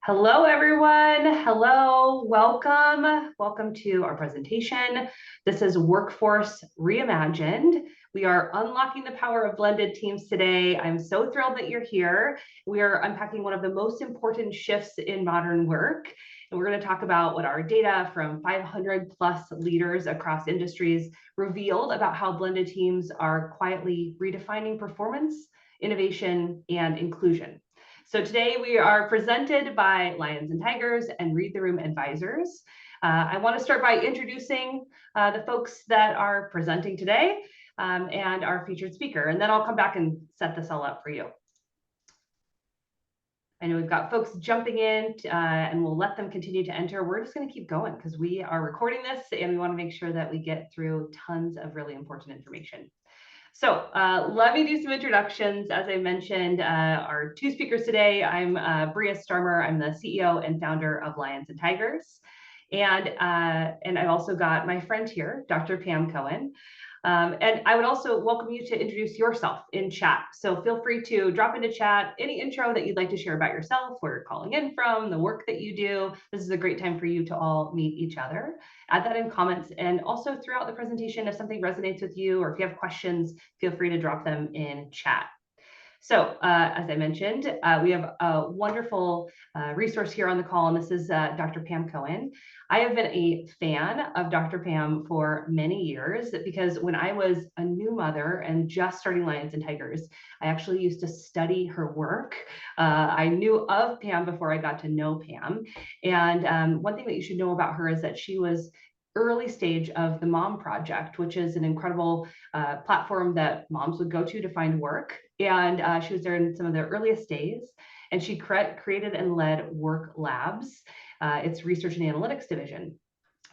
Hello, everyone. Hello, welcome. Welcome to our presentation. This is Workforce Reimagined. We are unlocking the power of blended teams today. I'm so thrilled that you're here. We are unpacking one of the most important shifts in modern work. And we're going to talk about what our data from 500 plus leaders across industries revealed about how blended teams are quietly redefining performance, innovation, and inclusion. So today we are presented by Lions and Tigers and Read the Room Advisors. I want to start by introducing the folks that are presenting today and our featured speaker, and then I'll come back and set this all up for you. I know we've got folks jumping in and we'll let them continue to enter. We're just going to keep going because we are recording this and we want to make sure that we get through tons of really important information. So let me do some introductions. As I mentioned, our two speakers today, I'm Brea Starmer. I'm the CEO and founder of Lions and Tigers. And I've also got my friend here, Dr. Pam Cohen. And I would also welcome you to introduce yourself in chat. So feel free to drop into chat any intro that you'd like to share about yourself, where you're calling in from, the work that you do. This is a great time for you to all meet each other. Add that in comments, and also throughout the presentation, if something resonates with you or if you have questions, feel free to drop them in chat. So as I mentioned, we have a wonderful resource here on the call, and this is Dr. Pam Cohen. I have been a fan of Dr. Pam for many years because when I was a new mother and just starting Lions and Tigers, I actually used to study her work. I knew of Pam before I got to know Pam. And one thing that you should know about her is that she was early stage of the Mom Project, which is an incredible platform that moms would go to find work. And she was there in some of the earliest days. And she created and led Work Labs, its research and analytics division.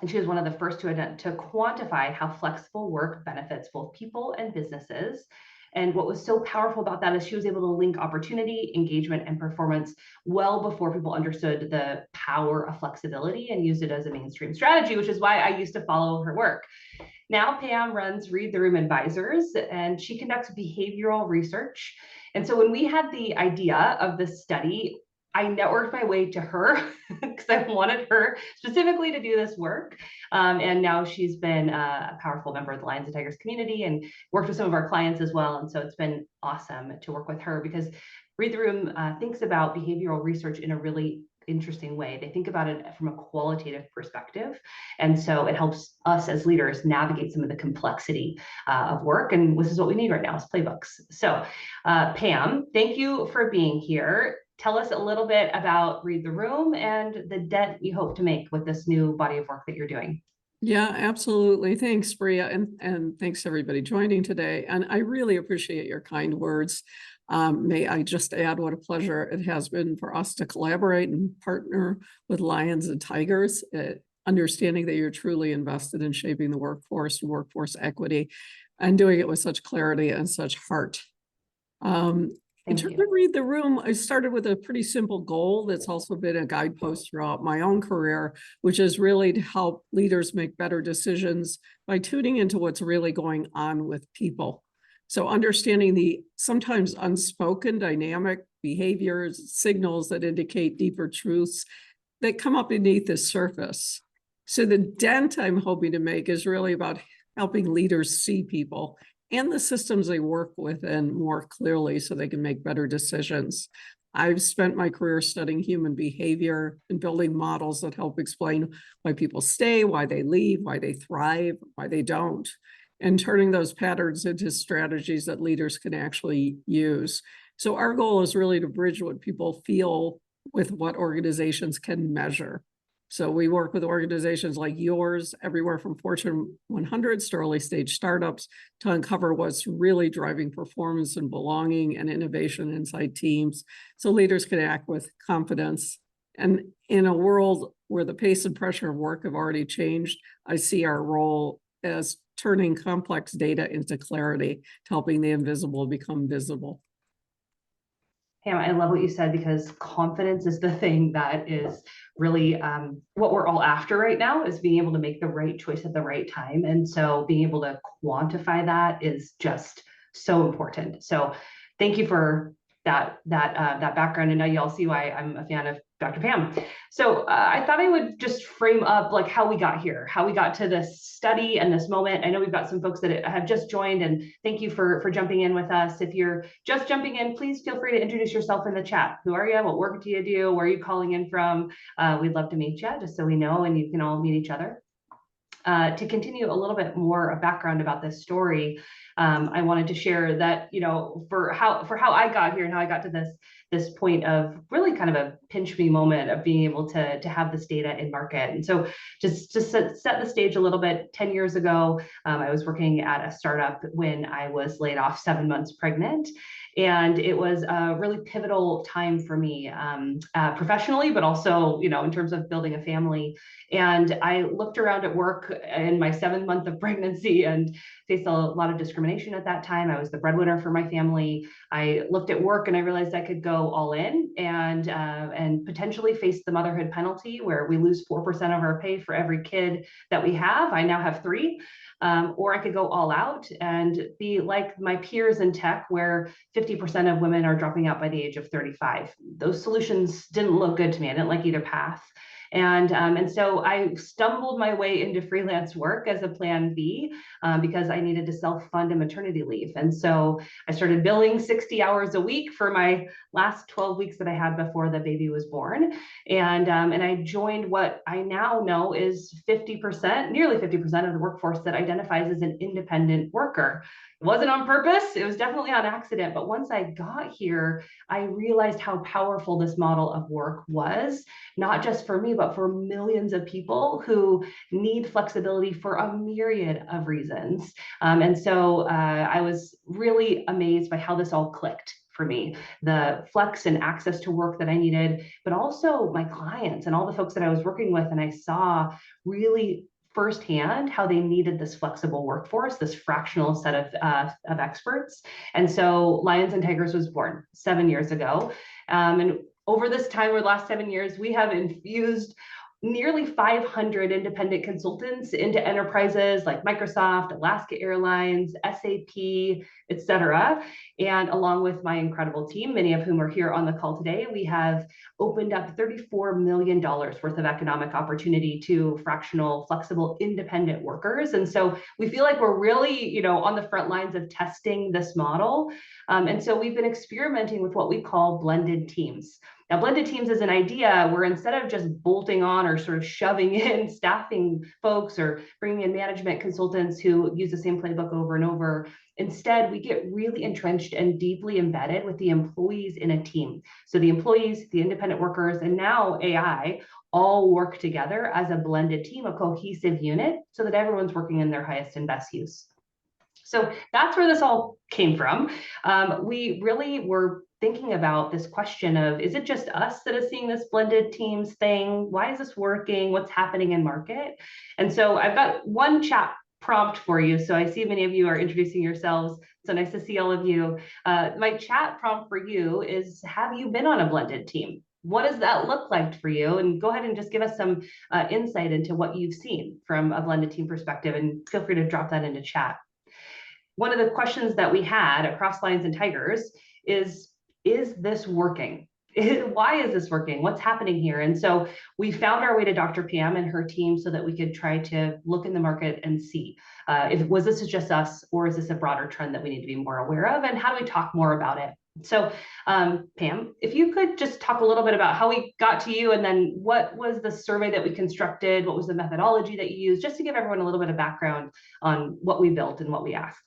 And she was one of the first to quantify how flexible work benefits both people and businesses. And what was so powerful about that is she was able to link opportunity, engagement, and performance well before people understood the power of flexibility and used it as a mainstream strategy, which is why I used to follow her work. Now Pam runs Read the Room Advisors, and she conducts behavioral research. And so when we had the idea of this study, I networked my way to her because I wanted her specifically to do this work. And now she's been a powerful member of the Lions and Tigers community and worked with some of our clients as well. And so it's been awesome to work with her because Read the Room thinks about behavioral research in a really interesting way. They think about it from a qualitative perspective. And so it helps us as leaders navigate some of the complexity of work. And this is what we need right now is playbooks. So Pam, thank you for being here. Tell us a little bit about Read the Room and the dent you hope to make with this new body of work that you're doing. Yeah, absolutely. Thanks, Brea, and thanks everybody joining today. And I really appreciate your kind words. May I just add what a pleasure it has been for us to collaborate and partner with Lions and Tigers, understanding that you're truly invested in shaping the workforce and workforce equity and doing it with such clarity and such heart. In terms of Read the Room, I started with a pretty simple goal that's also been a guidepost throughout my own career, which is really to help leaders make better decisions by tuning into what's really going on with people. So understanding the sometimes unspoken dynamic behaviors, signals that indicate deeper truths that come up beneath the surface. So the dent I'm hoping to make is really about helping leaders see people and the systems they work within more clearly so they can make better decisions. I've spent my career studying human behavior and building models that help explain why people stay, why they leave, why they thrive, why they don't, and turning those patterns into strategies that leaders can actually use. So our goal is really to bridge what people feel with what organizations can measure. So we work with organizations like yours, everywhere from Fortune 100s to early stage startups, to uncover what's really driving performance and belonging and innovation inside teams, so leaders can act with confidence. And in a world where the pace and pressure of work have already changed, I see our role as turning complex data into clarity, helping the invisible become visible. Pam, I love what you said because confidence is the thing that is really what we're all after right now is being able to make the right choice at the right time. And so being able to quantify that is just so important. So thank you for that background. And now you all see why I'm a fan of Dr. Pam. So I thought I would just frame up like how we got here, how we got to this study and this moment. I know we've got some folks that have just joined, and thank you for jumping in with us. If you're just jumping in, please feel free to introduce yourself in the chat. Who are you? What work do you do? Where are you calling in from? We'd love to meet you, just so we know, and you can all meet each other. To continue a little bit more of background about this story, I wanted to share that, for how I got here and how I got to this point of really kind of a pinch me moment of being able to have this data in market. And so just to set the stage a little bit, 10 years ago, I was working at a startup when I was laid off 7 months pregnant. And it was a really pivotal time for me professionally, but also, in terms of building a family. And I looked around at work in my 7th month of pregnancy and faced a lot of discrimination at that time. I was the breadwinner for my family. I looked at work and I realized I could go all in and potentially face the motherhood penalty, where we lose 4% of our pay for every kid that we have. I now have 3. Or I could go all out and be like my peers in tech, where 50% of women are dropping out by the age of 35. Those solutions didn't look good to me. I didn't like either path. And so I stumbled my way into freelance work as a plan B because I needed to self-fund a maternity leave. And so I started billing 60 hours a week for my last 12 weeks that I had before the baby was born. And I joined what I now know is 50%, nearly 50% of the workforce that identifies as an independent worker. It wasn't on purpose. It was definitely on accident. But once I got here, I realized how powerful this model of work was, not just for me, but for millions of people who need flexibility for a myriad of reasons. And so I was really amazed by how this all clicked for me, the flex and access to work that I needed, but also my clients and all the folks that I was working with. And I saw really firsthand how they needed this flexible workforce, this fractional set of experts. And so Lions and Tigers was born 7 years ago. And over this time, over the last 7 years, we have infused nearly 500 independent consultants into enterprises like Microsoft, Alaska Airlines, SAP, et cetera. And along with my incredible team, many of whom are here on the call today, we have opened up $34 million worth of economic opportunity to fractional, flexible, independent workers. And so we feel like we're really, on the front lines of testing this model. And so we've been experimenting with what we call blended teams. Now, blended teams is an idea where instead of just bolting on or sort of shoving in staffing folks or bringing in management consultants who use the same playbook over and over, instead, we get really entrenched and deeply embedded with the employees in a team. So the employees, the independent workers, and now AI all work together as a blended team, a cohesive unit, so that everyone's working in their highest and best use. So that's where this all came from. We really were thinking about this question of, is it just us that is seeing this blended teams thing? Why is this working? What's happening in market? And so I've got one chat prompt for you. So I see many of you are introducing yourselves. So nice to see all of you. My chat prompt for you is, have you been on a blended team? What does that look like for you? And go ahead and just give us some insight into what you've seen from a blended team perspective, and feel free to drop that into chat. One of the questions that we had across Lions and Tigers is this working? Why is this working? What's happening here? And so we found our way to Dr. Pam and her team so that we could try to look in the market and see if this is just us, or is this a broader trend that we need to be more aware of, and how do we talk more about it? So Pam, if you could just talk a little bit about how we got to you, and then what was the survey that we constructed? What was the methodology that you used, just to give everyone a little bit of background on what we built and what we asked.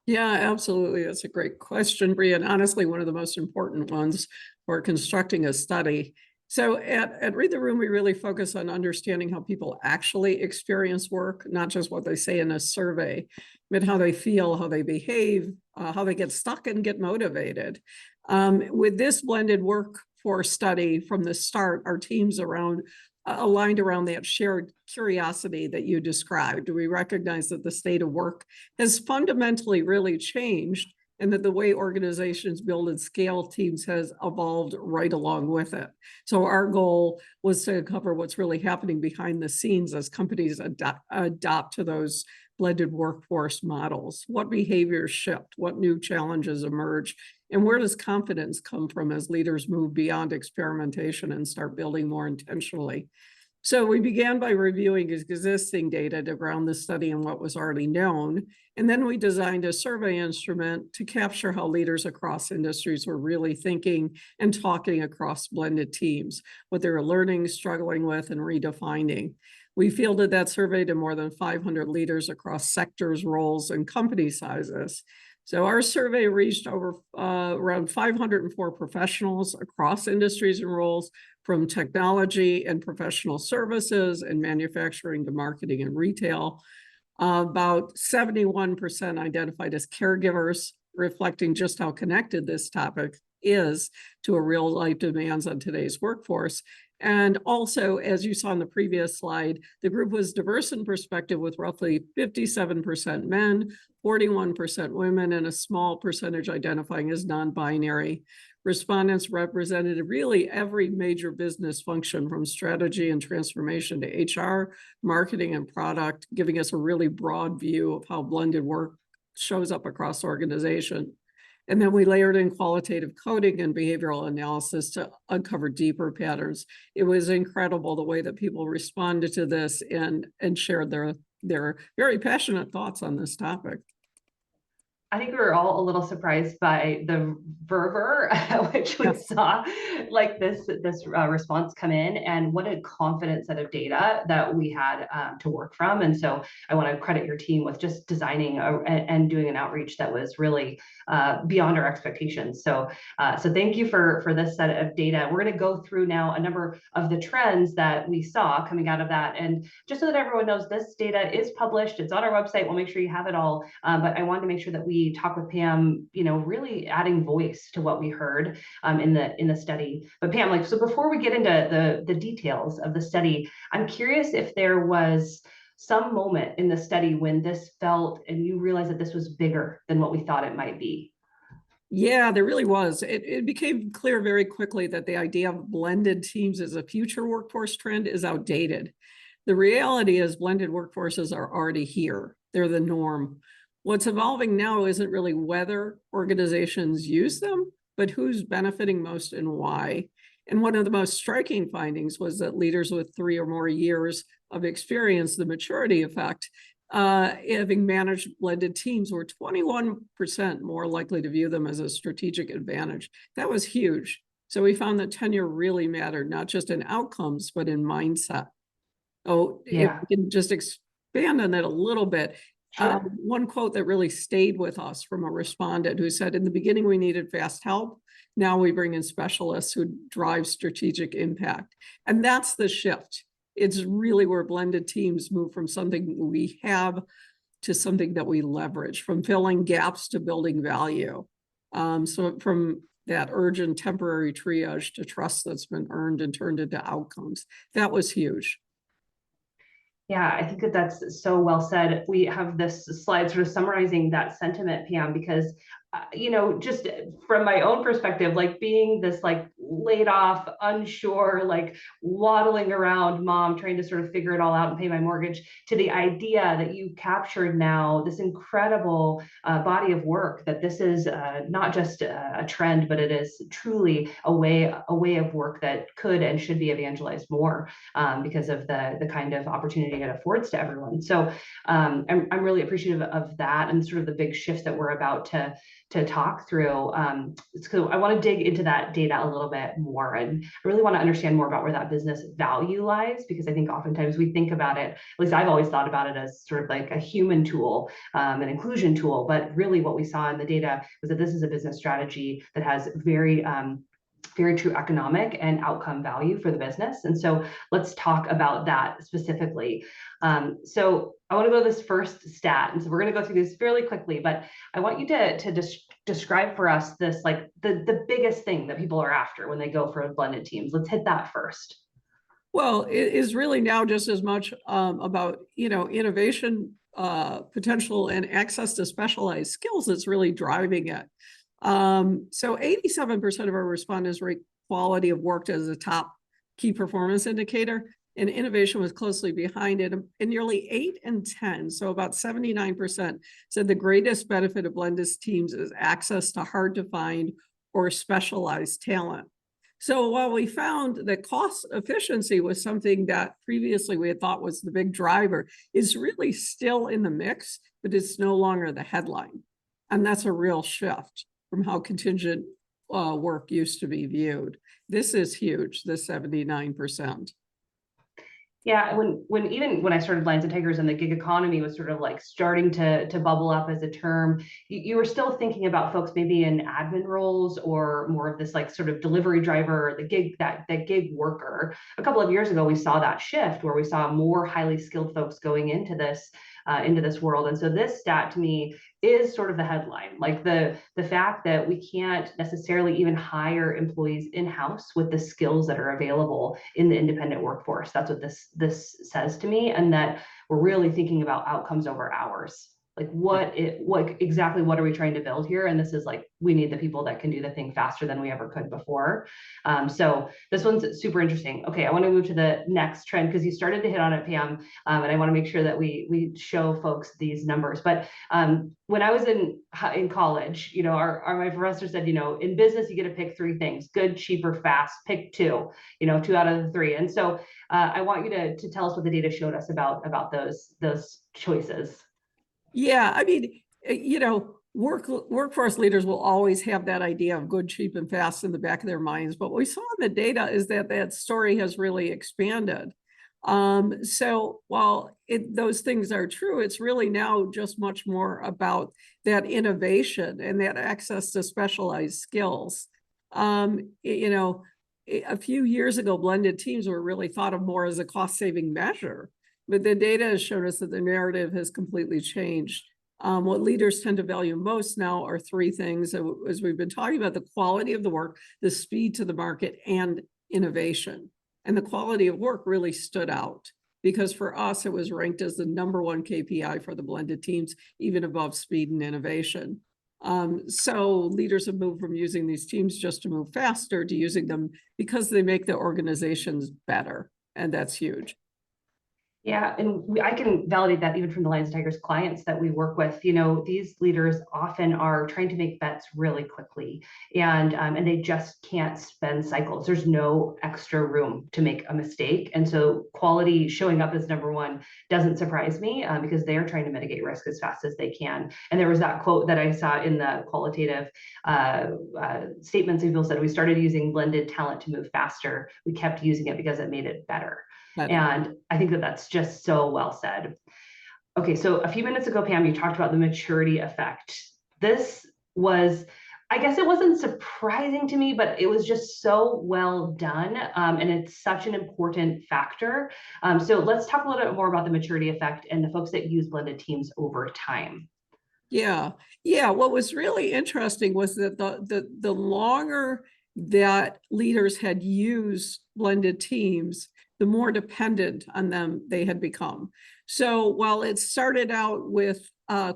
Yeah, absolutely. That's a great question, Brea, and honestly, one of the most important ones for constructing a study. So at Read the Room, we really focus on understanding how people actually experience work, not just what they say in a survey, but how they feel, how they behave, how they get stuck and get motivated. With this blended workforce study from the start, our teams aligned around that shared curiosity that you described. We recognize that the state of work has fundamentally really changed, and that the way organizations build and scale teams has evolved right along with it. So our goal was to cover what's really happening behind the scenes as companies adopt to those blended workforce models. What behaviors shift? What new challenges emerge? And where does confidence come from as leaders move beyond experimentation and start building more intentionally? So we began by reviewing existing data to ground the study in what was already known. And then we designed a survey instrument to capture how leaders across industries were really thinking and talking across blended teams, what they were learning, struggling with, and redefining. We fielded that survey to more than 500 leaders across sectors, roles, and company sizes. So our survey reached over around 504 professionals across industries and roles, from technology and professional services and manufacturing to marketing and retail. About 71% identified as caregivers, reflecting just how connected this topic is to a real life demands on today's workforce. And also, as you saw in the previous slide, the group was diverse in perspective with roughly 57% men, 41% women, and a small percentage identifying as non-binary. Respondents represented really every major business function, from strategy and transformation to HR, marketing, and product, giving us a really broad view of how blended work shows up across organization. And then we layered in qualitative coding and behavioral analysis to uncover deeper patterns. It was incredible the way that people responded to this and shared their very passionate thoughts on this topic. I think we were all a little surprised by the fervor which we saw like this response come in, and what a confident set of data that we had to work from. And so I want to credit your team with just designing and doing an outreach that was really beyond our expectations. So thank you for this set of data. We're going to go through now a number of the trends that we saw coming out of that. And just so that everyone knows, this data is published. It's on our website. We'll make sure you have it all. But I wanted to make sure that we talk with Pam, really adding voice to what we heard in the study. But Pam, so before we get into the details of the study, I'm curious if there was some moment in the study when this felt and you realized that this was bigger than what we thought it might be. Yeah, there really was. It became clear very quickly that the idea of blended teams as a future workforce trend is outdated. The reality is blended workforces are already here. They're the norm. What's evolving now isn't really whether organizations use them, but who's benefiting most and why. And one of the most striking findings was that leaders with 3 or more years of experience, the maturity effect, having managed blended teams, were 21% more likely to view them as a strategic advantage. That was huge. So we found that tenure really mattered, not just in outcomes, but in mindset. Oh, yeah. If we can just expand on that a little bit. Sure. One quote that really stayed with us from a respondent who said, in the beginning, we needed fast help. Now we bring in specialists who drive strategic impact. And that's the shift. It's really where blended teams move from something we have to something that we leverage, from filling gaps to building value. So from that urgent temporary triage to trust that's been earned and turned into outcomes. That was huge. Yeah, I think that's so well said. We have this slide sort of summarizing that sentiment, Pam, because just from my own perspective, being this laid off, unsure, waddling around mom, trying to sort of figure it all out and pay my mortgage, to the idea that you captured now this incredible body of work, that this is not just a trend, but it is truly a way of work that could and should be evangelized more because of the kind of opportunity it affords to everyone. So I'm really appreciative of that and sort of the big shifts that we're about to talk through. So I want to dig into that data a little bit more, and I really want to understand more about where that business value lies, because I think oftentimes we think about it, at least I've always thought about it, as sort of like a human tool, an inclusion tool. But really what we saw in the data was that this is a business strategy that has very true economic and outcome value for the business. And so let's talk about that specifically. So I want to go to this first stat. And so we're going to go through this fairly quickly, but I want you to describe for us this, the biggest thing that people are after when they go for blended teams. Let's hit that first. Well, it is really now just as much about, innovation potential and access to specialized skills that's really driving it. So 87% of our respondents rate quality of work as a top key performance indicator. and innovation was closely behind it. And nearly 8 in 10, so about 79%, said the greatest benefit of blended teams is access to hard to find or specialized talent. So while we found that cost efficiency was something that previously we had thought was the big driver, is really still in the mix, but it's no longer the headline. And that's a real shift from how contingent work used to be viewed. This is huge, the 79%. Yeah, when I started Lions and Tigers and the gig economy was sort of like starting to bubble up as a term, you were still thinking about folks maybe in admin roles or more of this like sort of delivery driver, the gig that gig worker. A couple of years ago, we saw that shift where we saw more highly skilled folks going into this world. And so this stat to me is sort of the headline, like the fact that we can't necessarily even hire employees in-house with the skills that are available in the independent workforce. That's what this says to me, and that we're really thinking about outcomes over hours. Like what exactly are we trying to build here? And this is like, we need the people that can do the thing faster than we ever could before. So this one's super interesting. Okay, I want to move to the next trend because you started to hit on it, Pam, and I want to make sure that we show folks these numbers. But when I was in college, my professor said, in business you get to pick 3 things: good, cheaper, fast. Pick 2. 2 out of the 3. And so I want you to tell us what the data showed us about those choices. Yeah, I mean, workforce leaders will always have that idea of good, cheap, and fast in the back of their minds. But what we saw in the data is that story has really expanded. So while those things are true, it's really now just much more about that innovation and that access to specialized skills. A few years ago, blended teams were really thought of more as a cost-saving measure. But the data has shown us that the narrative has completely changed. What leaders tend to value most now are 3 things, as we've been talking about: the quality of the work, the speed to the market, and innovation. And the quality of work really stood out because for us, it was ranked as the #1 KPI for the blended teams, even above speed and innovation. So leaders have moved from using these teams just to move faster to using them because they make the organizations better. And that's huge. Yeah, and I can validate that even from the Lions and Tigers clients that we work with. These leaders often are trying to make bets really quickly, and they just can't spend cycles. There's no extra room to make a mistake, and so quality showing up as #1 doesn't surprise me because they are trying to mitigate risk as fast as they can. And there was that quote that I saw in the qualitative statements. People said, "We started using blended talent to move faster. We kept using it because it made it better." And I think that that's just so well said. Okay, so a few minutes ago, Pam, you talked about the maturity effect. This was, I guess it wasn't surprising to me, but it was just so well done. And it's such an important factor. So let's talk a little bit more about the maturity effect and the folks that use blended teams over time. Yeah. What was really interesting was that the longer that leaders had used blended teams, the more dependent on them they had become. So while it started out with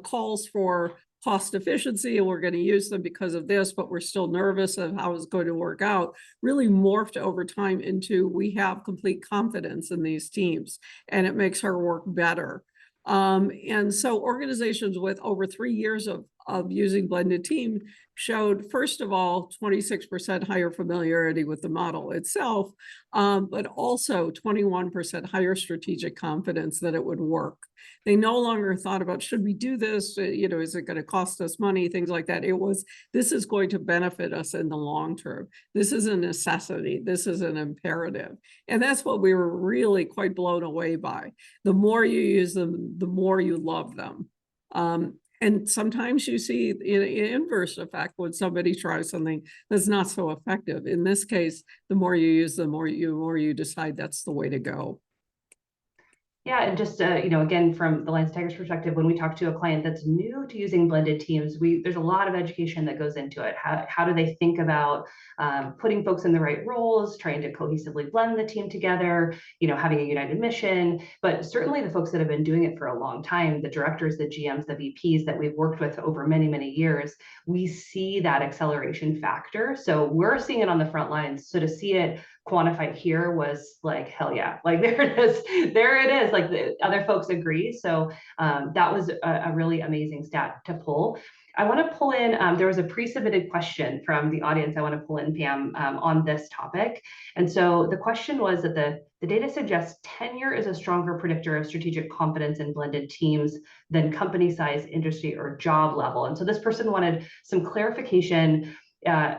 calls for cost efficiency, and we're going to use them because of this, but we're still nervous of how it's going to work out, really morphed over time into, we have complete confidence in these teams, and it makes our work better. And so organizations with over 3 years of using blended team showed, first of all, 26% higher familiarity with the model itself, but also 21% higher strategic confidence that it would work. They no longer thought about, should we do this? Is it going to cost us money? Things like that. It was, this is going to benefit us in the long term. This is a necessity. This is an imperative. And that's what we were really quite blown away by. The more you use them, the more you love them. And sometimes you see an inverse effect when somebody tries something that's not so effective. In this case, the more you use them, the more you decide that's the way to go. Yeah, and just again, from the Lions Tigers perspective, when we talk to a client that's new to using blended teams, there's a lot of education that goes into it. How do they think about putting folks in the right roles, trying to cohesively blend the team together, having a united mission? But certainly the folks that have been doing it for a long time, the directors, the GMs, the VPs that we've worked with over many, many years, we see that acceleration factor. So we're seeing it on the front lines. So to see it quantified here was like, hell yeah, like there it is, like the other folks agree. So that was a really amazing stat to pull. I want to pull in, there was a pre-submitted question from the audience I want to pull in, Pam, on this topic. And so the question was that the data suggests tenure is a stronger predictor of strategic competence in blended teams than company size, industry, or job level. And so this person wanted some clarification,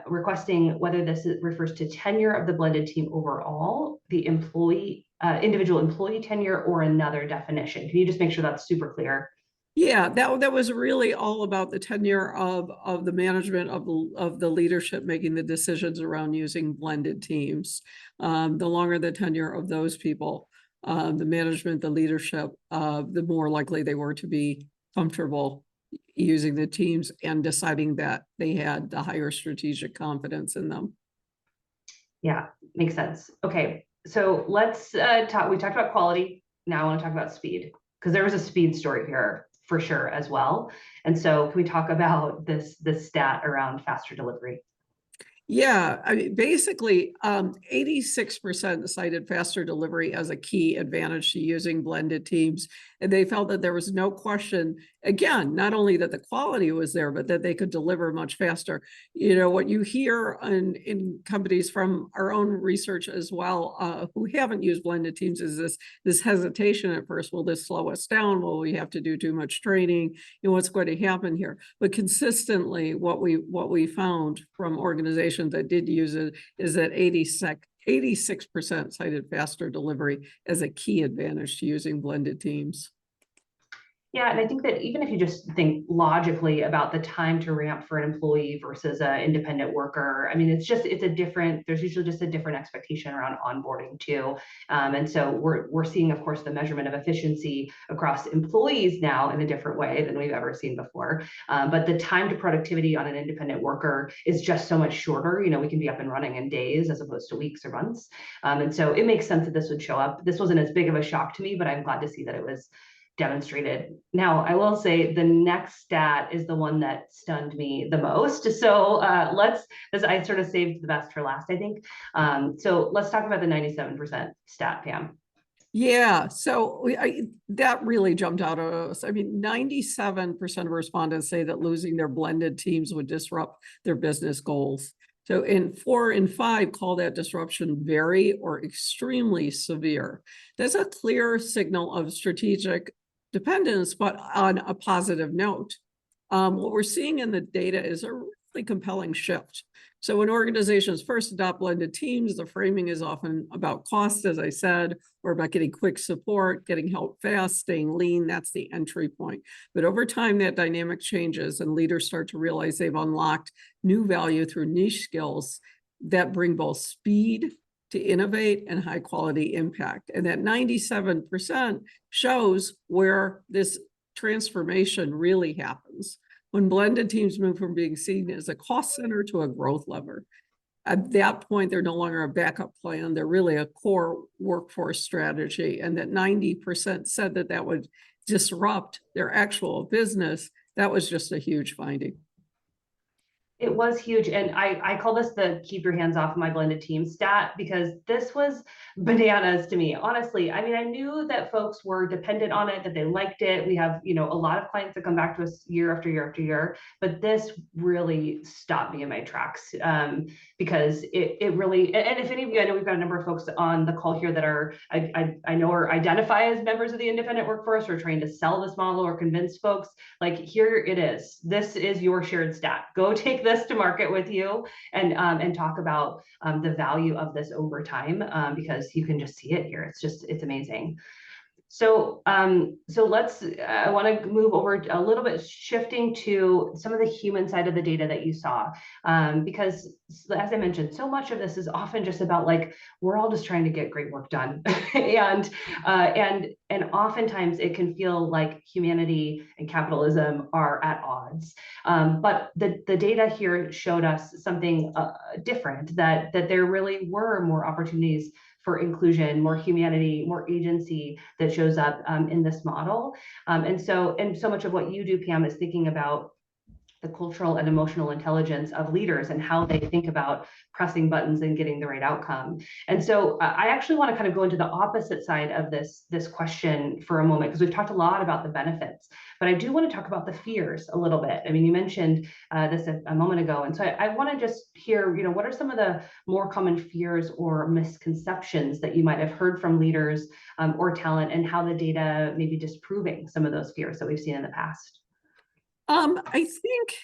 requesting whether this refers to tenure of the blended team overall, the individual employee tenure, or another definition. Can you just make sure that's super clear? Yeah, that was really all about the tenure of the management of the leadership making the decisions around using blended teams. The longer the tenure of those people, the management, the leadership, the more likely they were to be comfortable using the teams and deciding that they had the higher strategic confidence in them. Yeah, makes sense. Okay, so let's talk. We talked about quality. Now I want to talk about speed, because there was a speed story here for sure as well. And so can we talk about this stat around faster delivery? Yeah, I mean, basically, 86% cited faster delivery as a key advantage to using blended teams. And they felt that there was no question, again, not only that the quality was there, but that they could deliver much faster. You know, what you hear in companies from our own research as well, who haven't used blended teams, is this hesitation at first. Will this slow us down? Will we have to do too much training? You know, what's going to happen here? But consistently, what we found from organizations that did use it is that 86% cited faster delivery as a key advantage to using blended teams. Yeah, and I think that even if you just think logically about the time to ramp for an employee versus an independent worker, I mean, it's a different, there's usually just a different expectation around onboarding too. And so we're seeing, of course, the measurement of efficiency across employees now in a different way than we've ever seen before. But the time to productivity on an independent worker is just so much shorter. You know, we can be up and running in days as opposed to weeks or months. And so it makes sense that this would show up. This wasn't as big of a shock to me, but I'm glad to see that it was demonstrated. Now, I will say the next stat is the one that stunned me the most. So I sort of saved the best for last, I think. So let's talk about the 97% stat, Pam. Yeah, so that really jumped out at us. I mean, 97% of respondents say that losing their blended teams would disrupt their business goals. So 4 in 5 call that disruption very or extremely severe. That's a clear signal of strategic dependence, but on a positive note. What we're seeing in the data is a really compelling shift. So when organizations first adopt blended teams, the framing is often about cost, as I said, or about getting quick support, getting help fast, staying lean. That's the entry point. But over time, that dynamic changes and leaders start to realize they've unlocked new value through niche skills that bring both speed to innovate and high quality impact. And that 97% shows where this transformation really happens. When blended teams move from being seen as a cost center to a growth lever. At that point, they're no longer a backup plan. They're really a core workforce strategy. And that 90% said that that would disrupt their actual business. That was just a huge finding. It was huge. And I call this the keep your hands off my blended team stat, because this was bananas to me. Honestly, I mean, I knew that folks were dependent on it, that they liked it. We have, you know, a lot of clients that come back to us year after year after year, but this really stopped me in my tracks, because it really, and if any of you, I know we've got a number of folks on the call here that are, I know are identify as members of the independent workforce or trying to sell this model or convince folks, like, here it is. This is your shared stat. Go take this to market with you and talk about the value of this over time, because you can just see it here. It's amazing. So I want to move over a little bit, shifting to some of the human side of the data that you saw, because as I mentioned, so much of this is often just about like, we're all just trying to get great work done, and oftentimes it can feel like humanity and capitalism are at odds. But the data here showed us something different, that there really were more opportunities for inclusion, more humanity, more agency that shows up in this model. And so much of what you do, Pam, is thinking about the cultural and emotional intelligence of leaders and how they think about pressing buttons and getting the right outcome. And so I actually want to kind of go into the opposite side of this question for a moment, because we've talked a lot about the benefits, but I do want to talk about the fears a little bit. I mean, you mentioned this a moment ago, and so I want to just hear, what are some of the more common fears or misconceptions that you might have heard from leaders or talent, and how the data may be disproving some of those fears that we've seen in the past? I think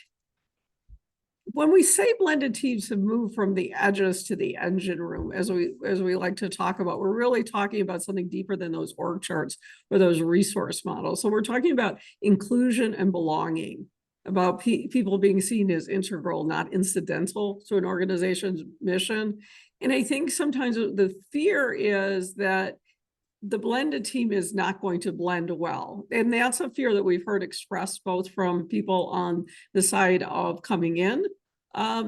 when we say blended teams have moved from the edges to the engine room, as we like to talk about, we're really talking about something deeper than those org charts or those resource models. So we're talking about inclusion and belonging, about people being seen as integral, not incidental to an organization's mission. And I think sometimes the fear is that the blended team is not going to blend well. And that's a fear that we've heard expressed both from people on the side of coming in, as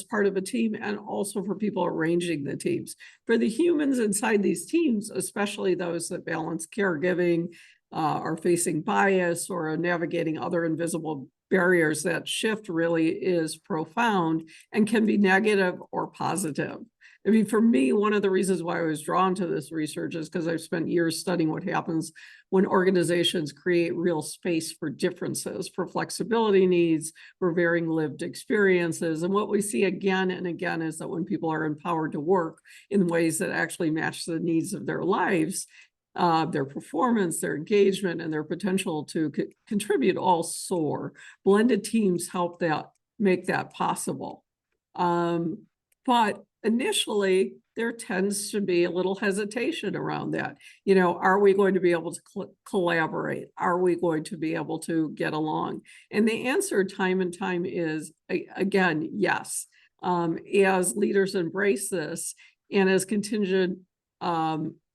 part of a team, and also for people arranging the teams. For the humans inside these teams, especially those that balance caregiving, are facing bias, or are navigating other invisible barriers, that shift really is profound and can be negative or positive. I mean, for me, one of the reasons why I was drawn to this research is because I've spent years studying what happens when organizations create real space for differences, for flexibility needs, for varying lived experiences. And what we see again and again is that when people are empowered to work in ways that actually match the needs of their lives, their performance, their engagement, and their potential to contribute all soar. Blended teams help make that possible. But initially, there tends to be a little hesitation around that. Are we going to be able to collaborate? Are we going to be able to get along? And the answer time and time is, again, yes. As leaders embrace this, and as contingent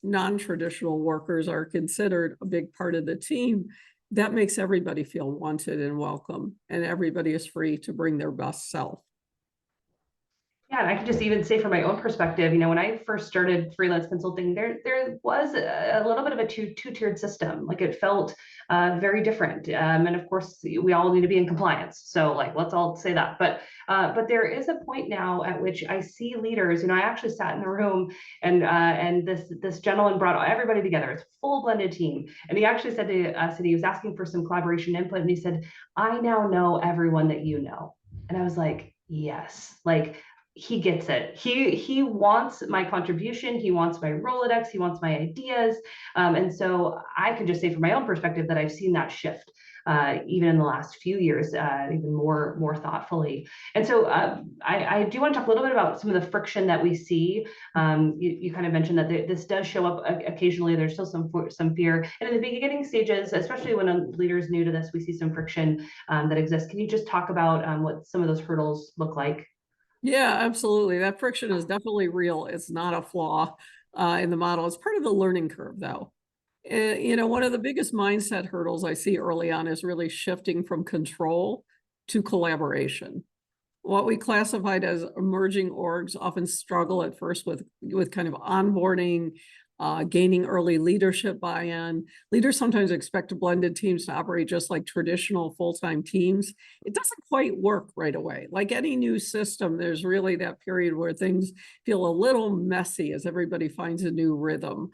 non-traditional workers are considered a big part of the team, that makes everybody feel wanted and welcome, and everybody is free to bring their best self. Yeah, and I can just even say from my own perspective, when I first started freelance consulting, there was a little bit of a two-tiered system. Like, it felt very different. And of course, we all need to be in compliance. So let's all say that. But there is a point now at which I see leaders. I actually sat in a room, and this gentleman brought everybody together. It's a full blended team, and he actually said to us that he was asking for some collaboration input, and he said, "I now know everyone that you know." And I was like, yes, he gets it. He wants my contribution. He wants my Rolodex. He wants my ideas. And so I can just say from my own perspective that I've seen that shift even in the last few years, even more thoughtfully. And so I do want to talk a little bit about some of the friction that we see. You kind of mentioned that this does show up occasionally. There's still some fear. And in the beginning stages, especially when a leader is new to this, we see some friction that exists. Can you just talk about what some of those hurdles look like? Yeah, absolutely. That friction is definitely real. It's not a flaw in the model. It's part of the learning curve, though. One of the biggest mindset hurdles I see early on is really shifting from control to collaboration. What we classified as emerging orgs often struggle at first with kind of onboarding, gaining early leadership buy-in. Leaders sometimes expect blended teams to operate just like traditional full-time teams. It doesn't quite work right away. Like any new system, there's really that period where things feel a little messy as everybody finds a new rhythm.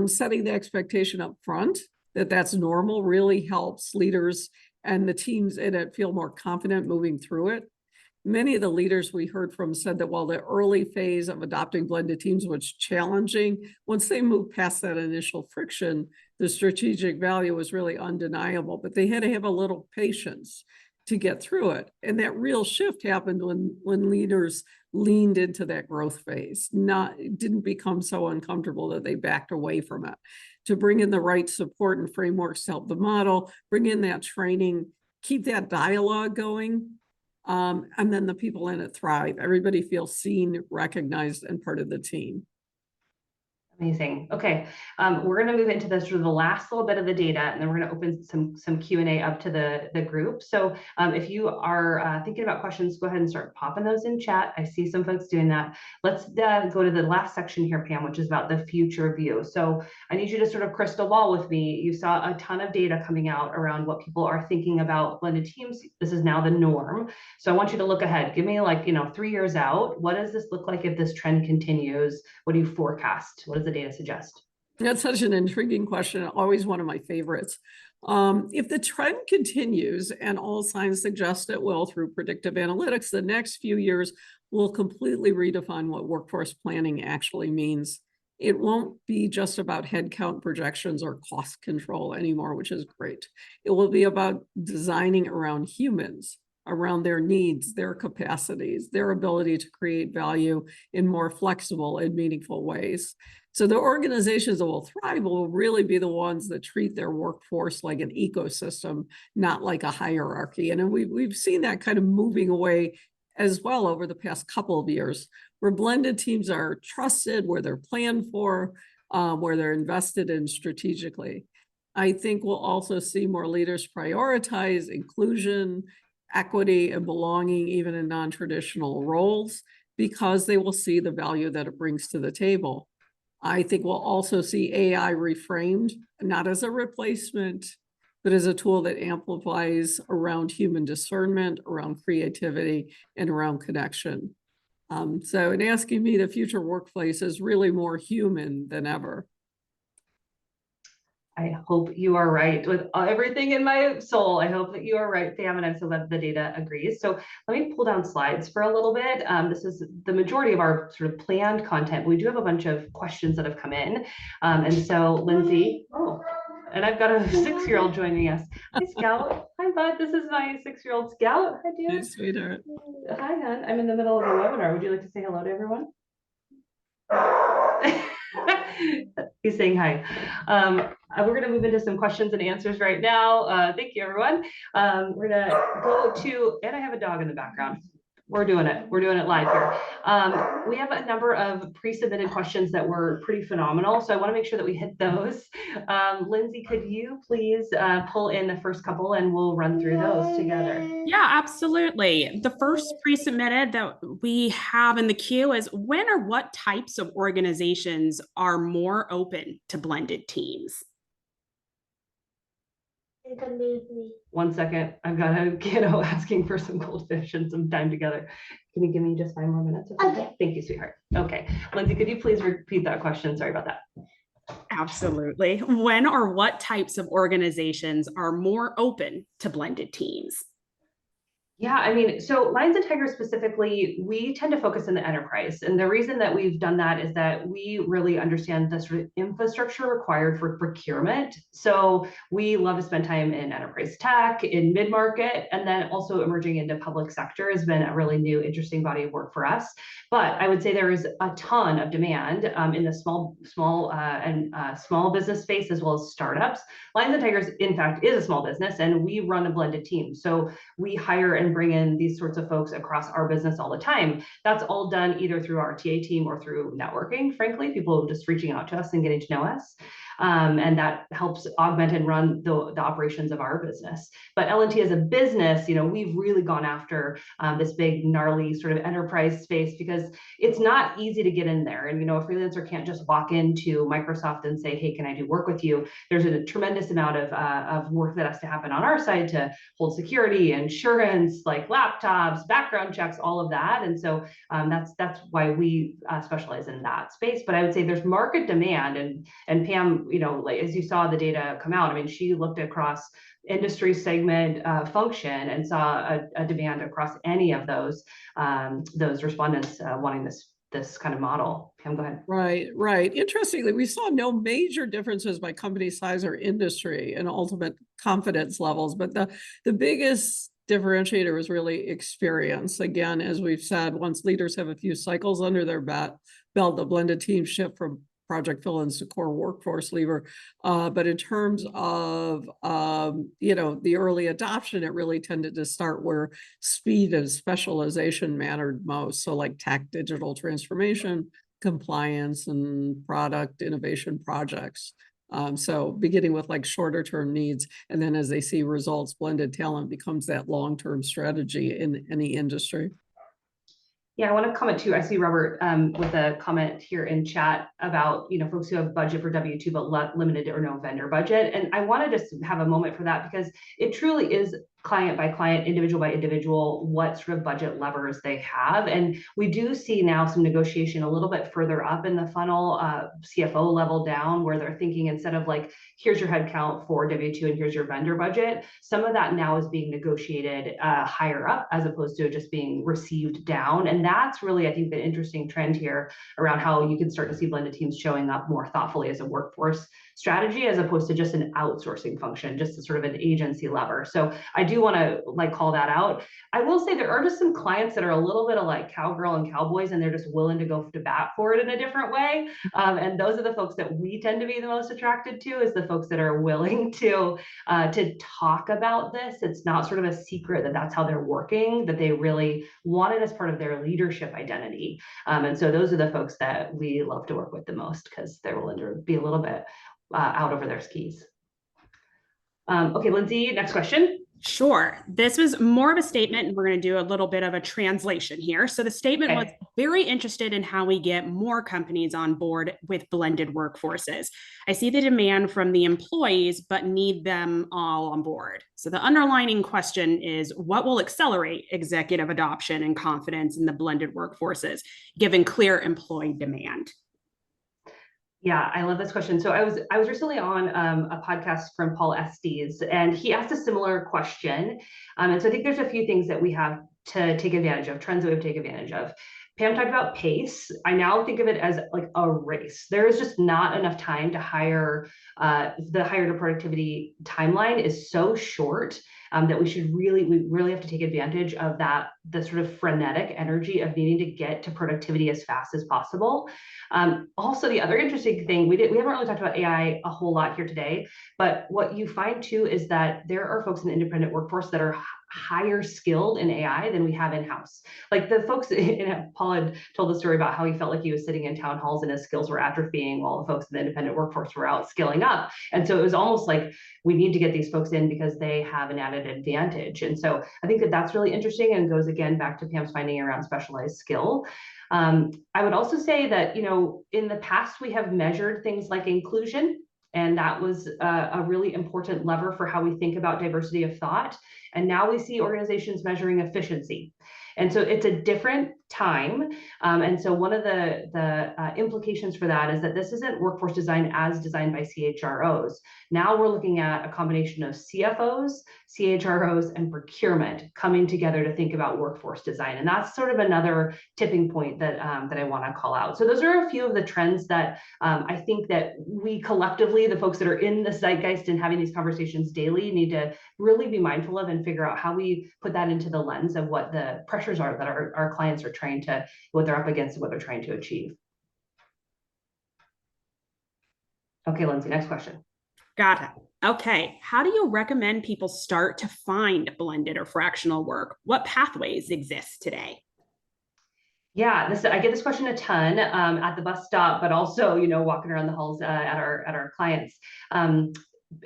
Setting the expectation up front that that's normal really helps leaders and the teams in it feel more confident moving through it. Many of the leaders we heard from said that while the early phase of adopting blended teams was challenging, once they moved past that initial friction, the strategic value was really undeniable, but they had to have a little patience to get through it. And that real shift happened when leaders leaned into that growth phase, didn't become so uncomfortable that they backed away from it. To bring in the right support and frameworks to help the model, bring in that training, keep that dialogue going. And then the people in it thrive. Everybody feels seen, recognized, and part of the team. Amazing. Okay, we're going to move into the sort of the last little bit of the data, and then we're going to open some Q&A up to the group. So if you are thinking about questions, go ahead and start popping those in chat. I see some folks doing that. Let's go to the last section here, Pam, which is about the future view. So I need you to sort of crystal ball with me. You saw a ton of data coming out around what people are thinking about blended teams. This is now the norm. So I want you to look ahead. Give me, like, 3 years out. What does this look like if this trend continues? What do you forecast? What does the data suggest? That's such an intriguing question. Always one of my favorites. If the trend continues, and all signs suggest it will through predictive analytics, the next few years will completely redefine what workforce planning actually means. It won't be just about headcount projections or cost control anymore, which is great. It will be about designing around humans, around their needs, their capacities, their ability to create value in more flexible and meaningful ways. So the organizations that will thrive will really be the ones that treat their workforce like an ecosystem, not like a hierarchy. And we've seen that kind of moving away as well over the past couple of years, where blended teams are trusted, where they're planned for, where they're invested in strategically. I think we'll also see more leaders prioritize inclusion, equity, and belonging, even in non-traditional roles, because they will see the value that it brings to the table. I think we'll also see AI reframed, not as a replacement, but as a tool that amplifies around human discernment, around creativity, and around connection. So in asking me, the future workplace is really more human than ever. I hope you are right with everything in my soul. I hope that you are right, Pam, and I'm so glad the data agrees. So let me pull down slides for a little bit. This is the majority of our sort of planned content, but we do have a bunch of questions that have come in. And so Lindsay, and I've got a 6-year-old joining us. Hi, Scout. Hi, bud. This is my 6-year-old Scout. Hi, dear. Hey, sweetheart. Hi, hon. I'm in the middle of a webinar. Would you like to say hello to everyone? He's saying hi. We're going to move into some questions and answers right now. Thank you, everyone. We're going to go to, and I have a dog in the background. We're doing it. We're doing it live here. We have a number of pre-submitted questions that were pretty phenomenal, so I want to make sure that we hit those. Lindsay, could you please pull in the first couple and we'll run through those together? Yeah, absolutely. The first pre-submitted that we have in the queue is, when or what types of organizations are more open to blended teams? 1 second. I've got a kiddo asking for some goldfish and some time together. Can you give me just 5 more minutes? Okay. Thank you, sweetheart. Okay. Lindsay, could you please repeat that question? Sorry about that. Absolutely. When or what types of organizations are more open to blended teams? Yeah, I mean, so Lions and Tigers specifically, we tend to focus in the enterprise. And the reason that we've done that is that we really understand the sort of infrastructure required for procurement. So we love to spend time in enterprise tech, in mid-market, and then also emerging into public sector has been a really new, interesting body of work for us. But I would say there is a ton of demand in the small business space, as well as startups. Lions and Tigers, in fact, is a small business, and we run a blended team. So we hire and bring in these sorts of folks across our business all the time. That's all done either through our TA team or through networking, frankly, people just reaching out to us and getting to know us. And that helps augment and run the operations of our business. But L&T as a business, we've really gone after this big, gnarly sort of enterprise space, because it's not easy to get in there. And, a freelancer can't just walk into Microsoft and say, hey, can I do work with you? There's a tremendous amount of work that has to happen on our side to hold security, insurance, like laptops, background checks, all of that. And so that's why we specialize in that space. But I would say there's market demand, and Pam, like, as you saw the data come out, I mean, she looked across industry segment function and saw a demand across any of those respondents wanting this kind of model. Pam, go ahead. Right. Interestingly, we saw no major differences by company size or industry and ultimate confidence levels, but the biggest differentiator was really experience. Again, as we've said, once leaders have a few cycles under their belt, the blended team shift from project fill-ins to core workforce lever. But in terms of, the early adoption, it really tended to start where speed and specialization mattered most. So like tech, digital transformation, compliance and product innovation projects. So beginning with like shorter term needs, and then as they see results, blended talent becomes that long-term strategy in any industry. Yeah, I want to comment too. I see Robert with a comment here in chat about, folks who have budget for W-2 but limited or no vendor budget. And I want to just have a moment for that, because it truly is client by client, individual by individual, what sort of budget levers they have. And we do see now some negotiation a little bit further up in the funnel, CFO level down, where they're thinking, instead of like, here's your headcount for W-2 and here's your vendor budget, some of that now is being negotiated higher up, as opposed to just being received down. And that's really, I think, the interesting trend here around how you can start to see blended teams showing up more thoughtfully as a workforce strategy, as opposed to just an outsourcing function, just a sort of an agency lever. So I do want to call that out. I will say there are just some clients that are a little bit of like cowgirl and cowboys, and they're just willing to go to bat for it in a different way. And those are the folks that we tend to be the most attracted to, is the folks that are willing to talk about this. It's not sort of a secret that that's how they're working, that they really want it as part of their leadership identity. And so those are the folks that we love to work with the most, because they're willing to be a little bit out over their skis. Okay, Lindsay, next question. Sure. This was more of a statement, and we're going to do a little bit of a translation here. So the statement was very interested in how we get more companies on board with blended workforces. I see the demand from the employees, but need them all on board. So the underlining question is, what will accelerate executive adoption and confidence in the blended workforces, given clear employee demand? Yeah, I love this question. So I was recently on a podcast from Paul Estes, and he asked a similar question. And so I think there's a few things that we have to take advantage of, trends that we have to take advantage of. Pam talked about pace. I now think of it as like a race. There is just not enough time to hire. The hire to productivity timeline is so short that we really have to take advantage of that, the sort of frenetic energy of needing to get to productivity as fast as possible. Also, the other interesting thing, we haven't really talked about AI a whole lot here today, but what you find too is that there are folks in the independent workforce that are higher skilled in AI than we have in-house. Like the folks Paul had told the story about how he felt like he was sitting in town halls and his skills were atrophying while the folks in the independent workforce were out skilling up. And so it was almost like, we need to get these folks in because they have an added advantage. And so I think that that's really interesting, and goes again back to Pam's finding around specialized skill. I would also say that, in the past, we have measured things like inclusion, and that was a really important lever for how we think about diversity of thought. And now we see organizations measuring efficiency. And so it's a different time. And so one of the implications for that is that this isn't workforce design as designed by CHROs. Now we're looking at a combination of CFOs, CHROs, and procurement coming together to think about workforce design. And that's sort of another tipping point that I want to call out. So those are a few of the trends that I think that we collectively, the folks that are in the zeitgeist and having these conversations daily, need to really be mindful of and figure out how we put that into the lens of what the pressures are that our clients are trying to, what they're up against and what they're trying to achieve. Okay, Lindsay, next question. Got it. Okay. How do you recommend people start to find blended or fractional work? What pathways exist today? Yeah, I get this question a ton at the bus stop, but also, walking around the halls at our clients.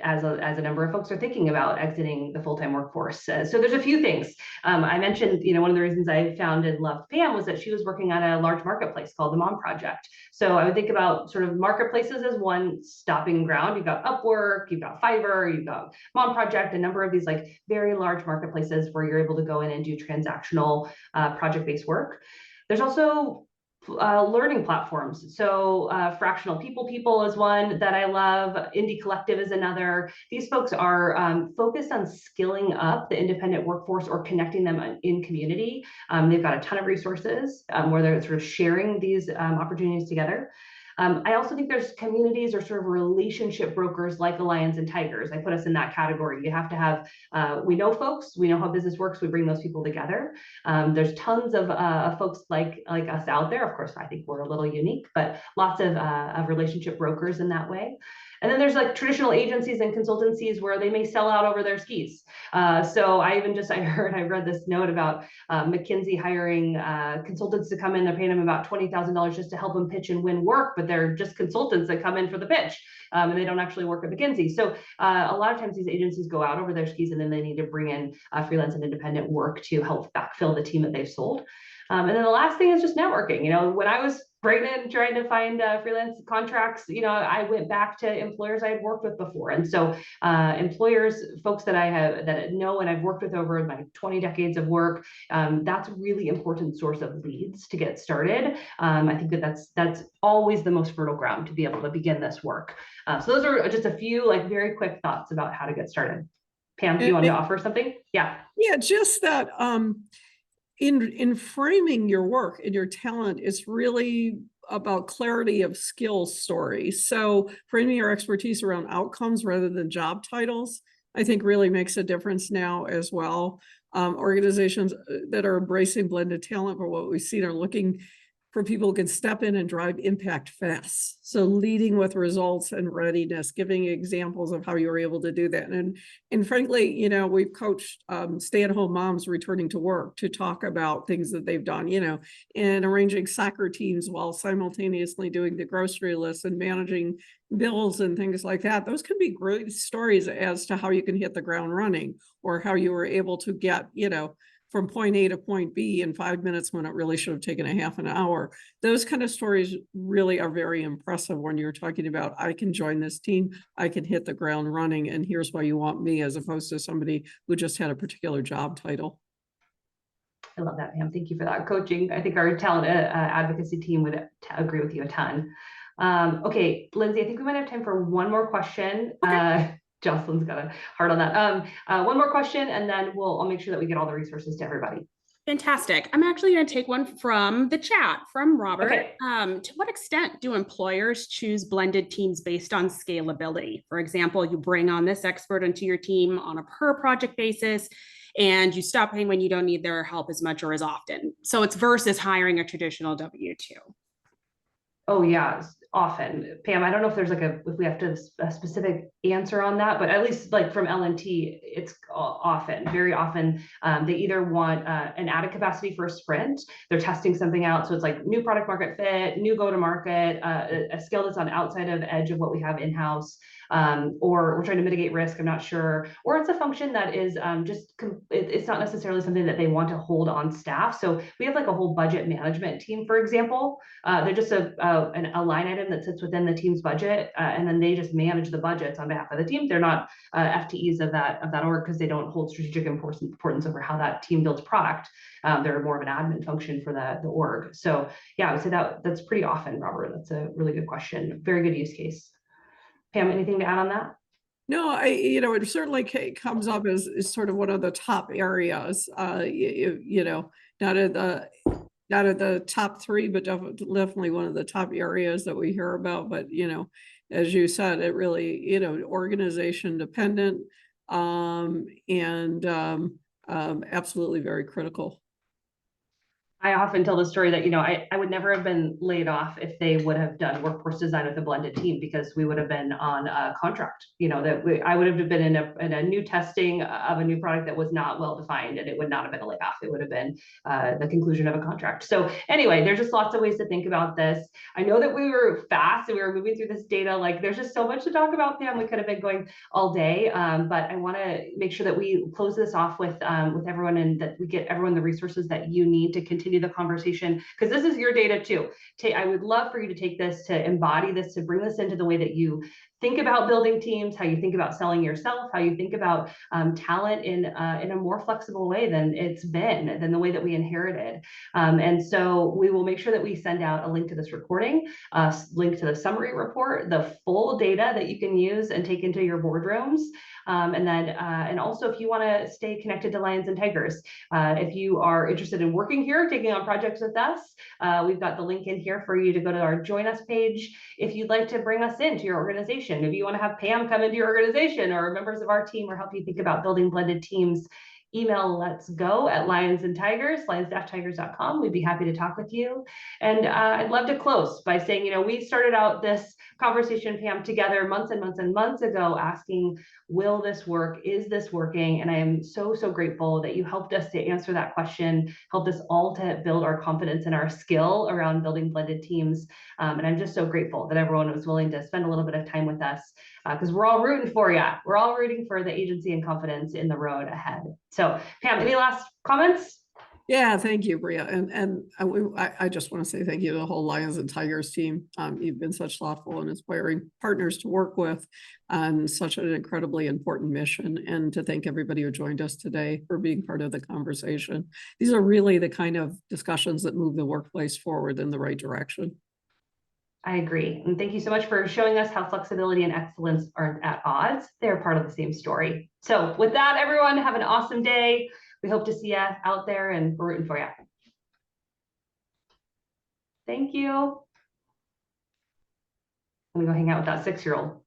As a number of folks are thinking about exiting the full-time workforce. So there's a few things. I mentioned, one of the reasons I found and loved Pam was that she was working on a large marketplace called the Mom Project. So I would think about sort of marketplaces as one stopping ground. You've got Upwork, you've got Fiverr, you've got Mom Project, a number of these like very large marketplaces where you're able to go in and do transactional project-based work. There's also learning platforms. So Fractional People is one that I love. Indie Collective is another. These folks are focused on skilling up the independent workforce or connecting them in community. They've got a ton of resources where they're sort of sharing these opportunities together. I also think there's communities or sort of relationship brokers like the Lions and Tigers. I put us in that category. You have to have, we know folks, we know how business works, we bring those people together. There's tons of folks like us out there. Of course, I think we're a little unique, but lots of relationship brokers in that way. And then there's like traditional agencies and consultancies where they may sell out over their skis. So I read this note about McKinsey hiring consultants to come in. They're paying them about $20,000 just to help them pitch and win work, but they're just consultants that come in for the pitch, and they don't actually work at McKinsey. So a lot of times these agencies go out over their skis, and then they need to bring in freelance and independent work to help backfill the team that they've sold. And then the last thing is just networking. When I was pregnant trying to find freelance contracts, I went back to employers I had worked with before. And so employers, folks that that know and I've worked with over my 20 decades of work, that's a really important source of leads to get started. I think that's always the most fertile ground to be able to begin this work. So those are just a few very quick thoughts about how to get started. Pam, do you want to offer something? Yeah. Yeah, just that in framing your work and your talent, it's really about clarity of skills stories. So framing your expertise around outcomes rather than job titles, I think really makes a difference now as well. Organizations that are embracing blended talent, for what we've seen, are looking for people who can step in and drive impact fast. So leading with results and readiness, giving examples of how you were able to do that. And frankly, we've coached stay-at-home moms returning to work to talk about things that they've done, and arranging soccer teams while simultaneously doing the grocery list and managing bills and things like that. Those can be great stories as to how you can hit the ground running, or how you were able to get, from point A to point B in 5 minutes when it really should have taken a half an hour. Those kind of stories really are very impressive when you're talking about, I can join this team, I can hit the ground running, and here's why you want me, as opposed to somebody who just had a particular job title. I love that, Pam. Thank you for that coaching. I think our talent advocacy team would agree with you a ton. Okay, Lindsay, I think we might have time for one more question. Okay. Jocelyn's got a heart on that. One more question, and then I'll make sure that we get all the resources to everybody. Fantastic. I'm actually going to take one from the chat from Robert. Okay. To what extent do employers choose blended teams based on scalability? For example, you bring on this expert into your team on a per project basis, and you stop paying when you don't need their help as much or as often. So it's versus hiring a traditional W-2. Oh yeah, often. Pam, I don't know if there's if we have to a specific answer on that, but at least from L&T, it's often, very often, they either want an added capacity for a sprint. They're testing something out. So it's new product market fit, new go-to-market, a skill that's on outside of edge of what we have in-house. Or we're trying to mitigate risk, I'm not sure. Or it's a function that is it's not necessarily something that they want to hold on staff. So we have a whole budget management team, for example. They're just a line item that sits within the team's budget, and then they just manage the budgets on behalf of the team. They're not FTEs of that org, because they don't hold strategic importance over how that team builds product. They're more of an admin function for the org. So yeah, I would say that's pretty often, Robert. That's a really good question. Very good use case. Pam, anything to add on that? No, it certainly comes up as sort of one of the top areas, not at the top three, but definitely one of the top areas that we hear about. But, as you said, it really, organization dependent, and absolutely very critical. I often tell the story that, I would never have been laid off if they would have done workforce design with a blended team, because we would have been on a contract, I would have been in a new testing of a new product that was not well defined, and it would not have been a layoff. It would have been the conclusion of a contract. So anyway, there's just lots of ways to think about this. I know that we were fast and we were moving through this data. There's just so much to talk about, Pam. We could have been going all day, but I want to make sure that we close this off with everyone, and that we get everyone the resources that you need to continue the conversation, because this is your data too. I would love for you to take this, to embody this, to bring this into the way that you think about building teams, how you think about selling yourself, how you think about talent in a more flexible way than the way that we inherited. And so we will make sure that we send out a link to this recording, link to the summary report, the full data that you can use and take into your boardrooms. And also, if you want to stay connected to Lions and Tigers, if you are interested in working here, taking on projects with us, we've got the link in here for you to go to our Join Us page. If you'd like to bring us into your organization, if you want to have Pam come into your organization, or members of our team, or help you think about building blended teams email let's go at lions-tigers.com. We'd be happy to talk with you. And I'd love to close by saying, we started out this conversation, Pam, together months and months and months ago, asking, will this work? Is this working? And I am so, so grateful that you helped us to answer that question, helped us all to build our confidence and our skill around building blended teams. And I'm just so grateful that everyone was willing to spend a little bit of time with us, because we're all rooting for you. We're all rooting for the agency and confidence in the road ahead. So Pam, any last comments? Yeah, thank you, Brea. And I just want to say thank you to the whole Lions and Tigers team. You've been such thoughtful and inspiring partners to work with on such an incredibly important mission. And to thank everybody who joined us today for being part of the conversation. These are really the kind of discussions that move the workplace forward in the right direction. I agree. And thank you so much for showing us how flexibility and excellence aren't at odds. They're part of the same story. So with that, everyone, have an awesome day. We hope to see you out there, and we're rooting for you. Thank you. I'm gonna go hang out with that 6-year-old.